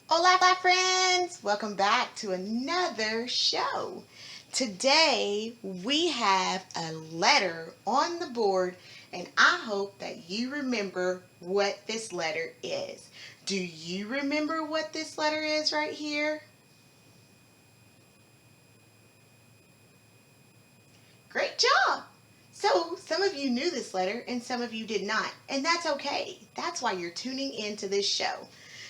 Hola friends! Welcome back to another show. Today we have a letter on the board and I hope that you remember what this letter is. Do you remember what this letter is right here? Great job! So some of you knew this letter and some of you did not, and that's okay. That's why you're tuning into this show.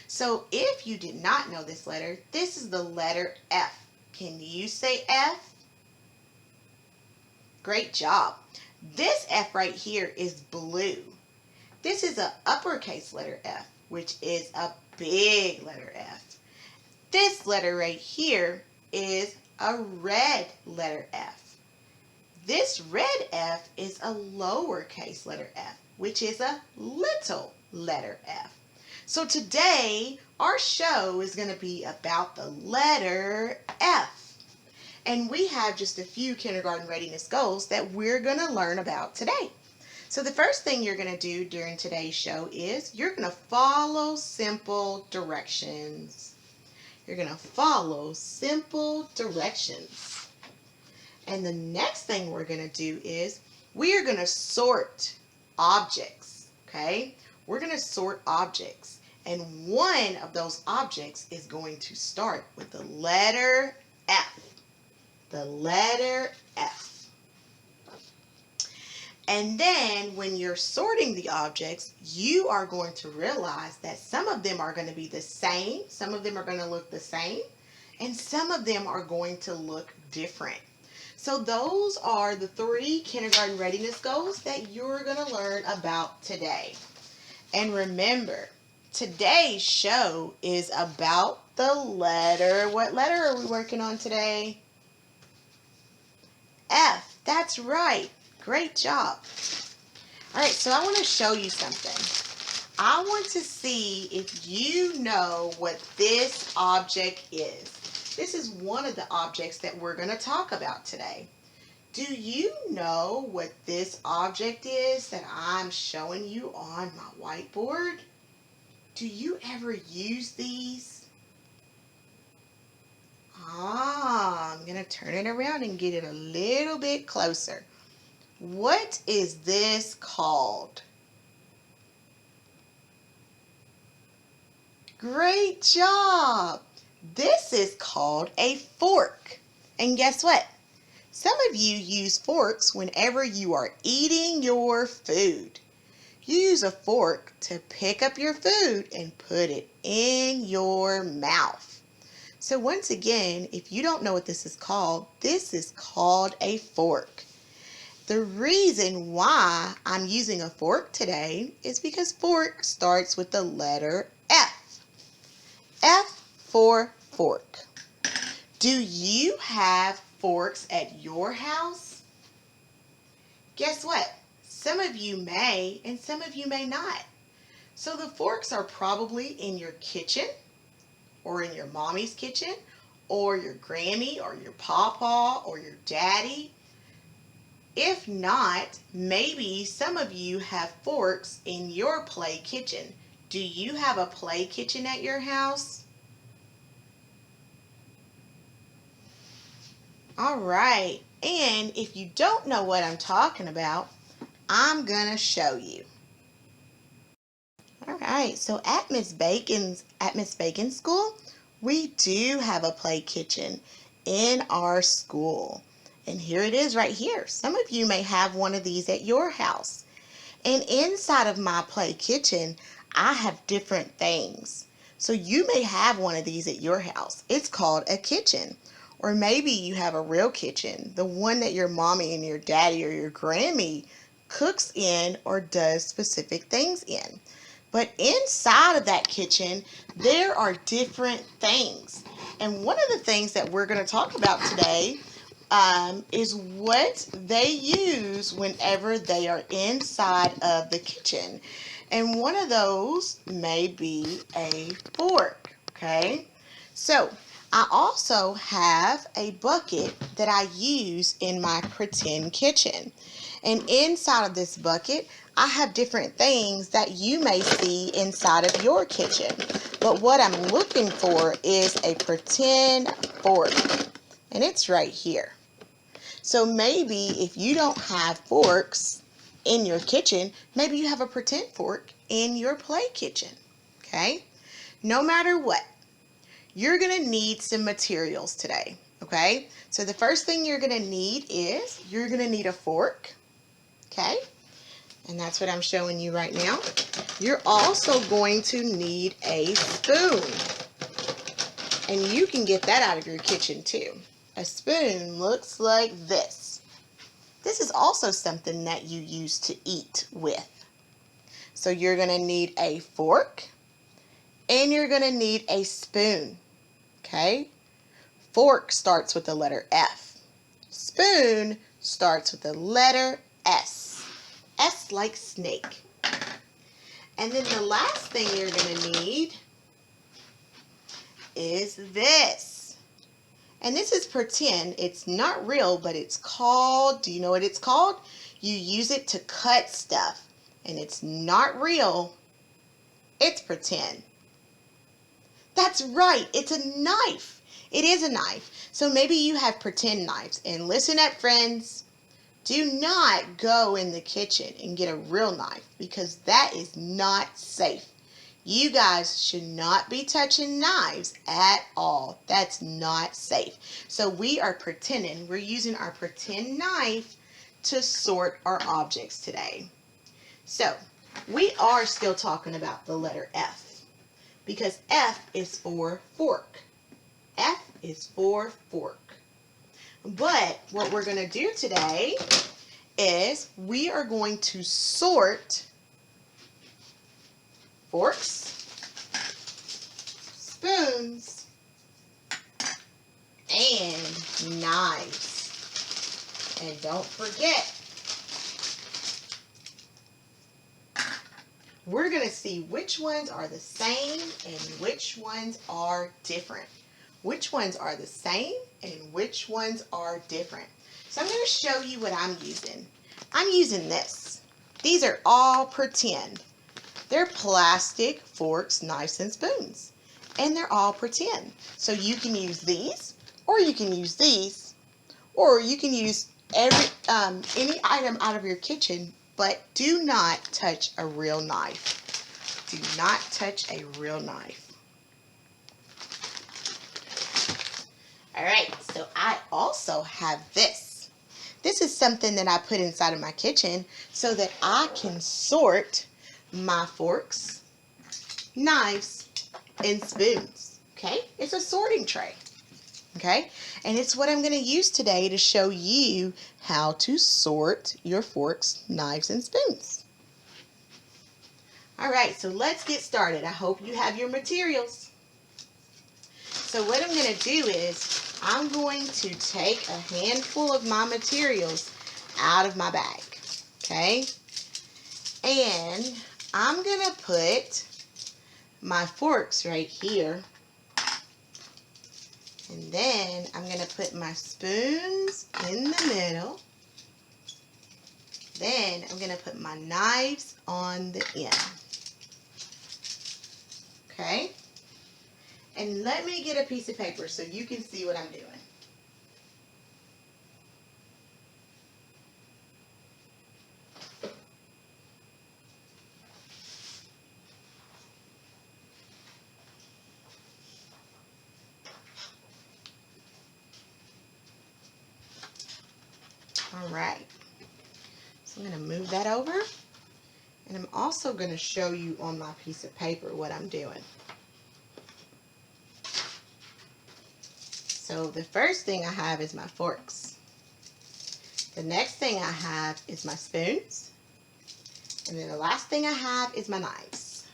So if you did not know this letter, this is the letter F. Can you say F? Great job. This F right here is blue. This is an uppercase letter F, which is a big letter F. This letter right here is a red letter F. This red F is a lowercase letter F, which is a little letter F. So today, our show is going to be about the letter F. And we have just a few kindergarten readiness goals that we're going to learn about today. So the first thing you're going to do during today's show is you're going to follow simple directions. You're going to follow simple directions. And the next thing we're going to do is we are going to sort objects, okay? We're going to sort objects. And one of those objects is going to start with the letter F. The letter F. And then when you're sorting the objects, you are going to realize that some of them are going to be the same, some of them are going to look the same, and some of them are going to look different. So those are the 3 kindergarten readiness goals that you're going to learn about today. And remember, today's show is about the letter. What letter are we working on today? F. That's right. Great job. All right, so I want to show you something. I want to see if you know what this object is. This is one of the objects that we're going to talk about today. Do you know what this object is that I'm showing you on my whiteboard? Do you ever use these? I'm going to turn it around and get it a little bit closer. What is this called? Great job! This is called a fork. And guess what? Some of you use forks whenever you are eating your food. You use a fork to pick up your food and put it in your mouth. So once again, if you don't know what this is called a fork. The reason why I'm using a fork today is because fork starts with the letter F. F for fork. Do you have forks at your house? Guess what? Some of you may and some of you may not. So the forks are probably in your kitchen or in your mommy's kitchen or your Grammy or your pawpaw or your daddy. If not, maybe some of you have forks in your play kitchen. Do you have a play kitchen at your house? All right, and if you don't know what I'm talking about, I'm going to show you. All right, so at Miss Bacon's school, we do have a play kitchen in our school. And here it is right here. Some of you may have one of these at your house. And inside of my play kitchen, I have different things. So you may have one of these at your house. It's called a kitchen. Or maybe you have a real kitchen, the one that your mommy and your daddy or your Grammy cooks in or does specific things in. But inside of that kitchen, there are different things. And one of the things that we're going to talk about today is what they use whenever they are inside of the kitchen. And one of those may be a fork, okay? So I also have a bucket that I use in my pretend kitchen. And inside of this bucket, I have different things that you may see inside of your kitchen. But what I'm looking for is a pretend fork. And it's right here. So maybe if you don't have forks in your kitchen, maybe you have a pretend fork in your play kitchen. Okay? No matter what, you're going to need some materials today. Okay? So the first thing you're going to need is you're going to need a fork. Okay? And that's what I'm showing you right now. You're also going to need a spoon. And you can get that out of your kitchen too. A spoon looks like this. This is also something that you use to eat with. So you're going to need a fork and you're going to need a spoon. Okay? Fork starts with the letter F. Spoon starts with the letter S. S like snake. And then the last thing you're going to need is this. And this is pretend. It's not real, but it's called, do you know what it's called? You use it to cut stuff. And it's not real. It's pretend. That's right. It's a knife. It is a knife. So maybe you have pretend knives. And listen up, friends. Do not go in the kitchen and get a real knife because that is not safe. You guys should not be touching knives at all. That's not safe. So we are pretending. We're using our pretend knife to sort our objects today. So we are still talking about the letter F because F is for fork. F is for fork. But what we're going to do today is we are going to sort forks, spoons, and knives. And don't forget, we're going to see which ones are the same and which ones are different. Which ones are the same and which ones are different. So I'm going to show you what I'm using. I'm using this. These are all pretend. They're plastic forks, knives, and spoons. And they're all pretend. So you can use these, or you can use these, or you can use any item out of your kitchen, but do not touch a real knife. Do not touch a real knife. Alright, so I also have this. This is something that I put inside of my kitchen so that I can sort my forks, knives, and spoons. Okay? It's a sorting tray. Okay? And it's what I'm going to use today to show you how to sort your forks, knives, and spoons. Alright, so let's get started. I hope you have your materials. So what I'm going to do is I'm going to take a handful of my materials out of my bag, okay? And I'm going to put my forks right here. And then I'm going to put my spoons in the middle. Then I'm going to put my knives on the end. Okay? And let me get a piece of paper so you can see what I'm doing. All right. So I'm going to move that over. And I'm also going to show you on my piece of paper what I'm doing. So the first thing I have is my forks. The next thing I have is my spoons. And then the last thing I have is my knives.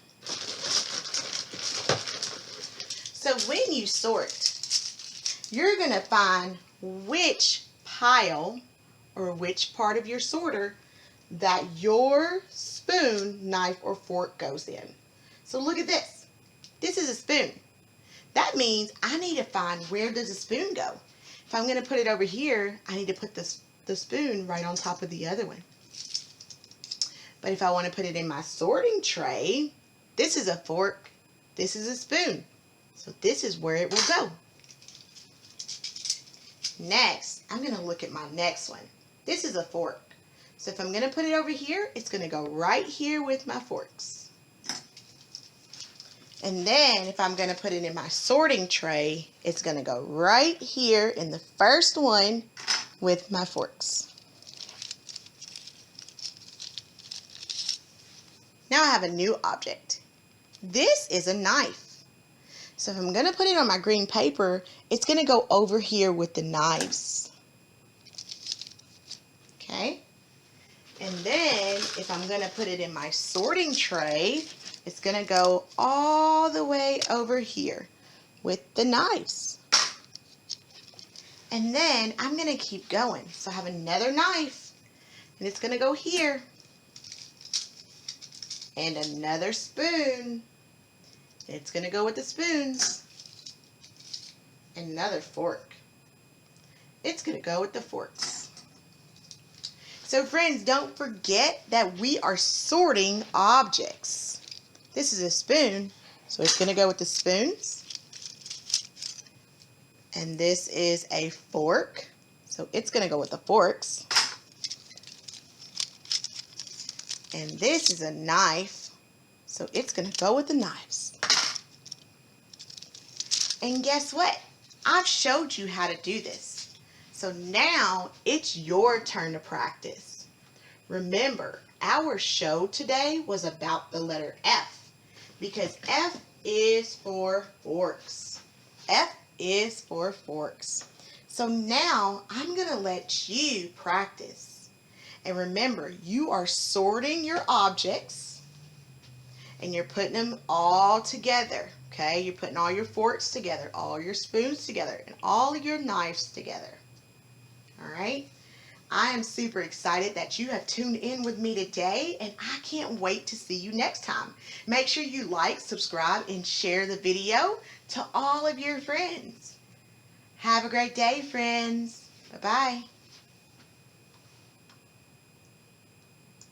So when you sort, you're going to find which pile or which part of your sorter that your spoon, knife, or fork goes in. So look at this. This is a spoon. That means I need to find where does the spoon go. If I'm going to put it over here, I need to put the spoon right on top of the other one. But if I want to put it in my sorting tray, this is a fork, this is a spoon. So this is where it will go. Next, I'm going to look at my next one. This is a fork. So if I'm going to put it over here, it's going to go right here with my forks. And then if I'm going to put it in my sorting tray, it's going to go right here in the first one with my forks. Now I have a new object. This is a knife. So if I'm going to put it on my green paper, it's going to go over here with the knives. Okay? And then if I'm going to put it in my sorting tray, it's going to go all the way over here with the knives. And then I'm going to keep going. So I have another knife, and it's going to go here. And another spoon. It's going to go with the spoons. Another fork. It's going to go with the forks. So friends, don't forget that we are sorting objects. This is a spoon, so it's going to go with the spoons. And this is a fork, so it's going to go with the forks. And this is a knife, so it's going to go with the knives. And guess what? I've showed you how to do this. So now it's your turn to practice. Remember, our show today was about the letter F, because F is for forks. F is for forks. So now I'm going to let you practice. And remember, you are sorting your objects and you're putting them all together. Okay, you're putting all your forks together, all your spoons together, and all your knives together. All right? I am super excited that you have tuned in with me today, and I can't wait to see you next time. Make sure you like, subscribe, and share the video to all of your friends. Have a great day, friends. Bye-bye.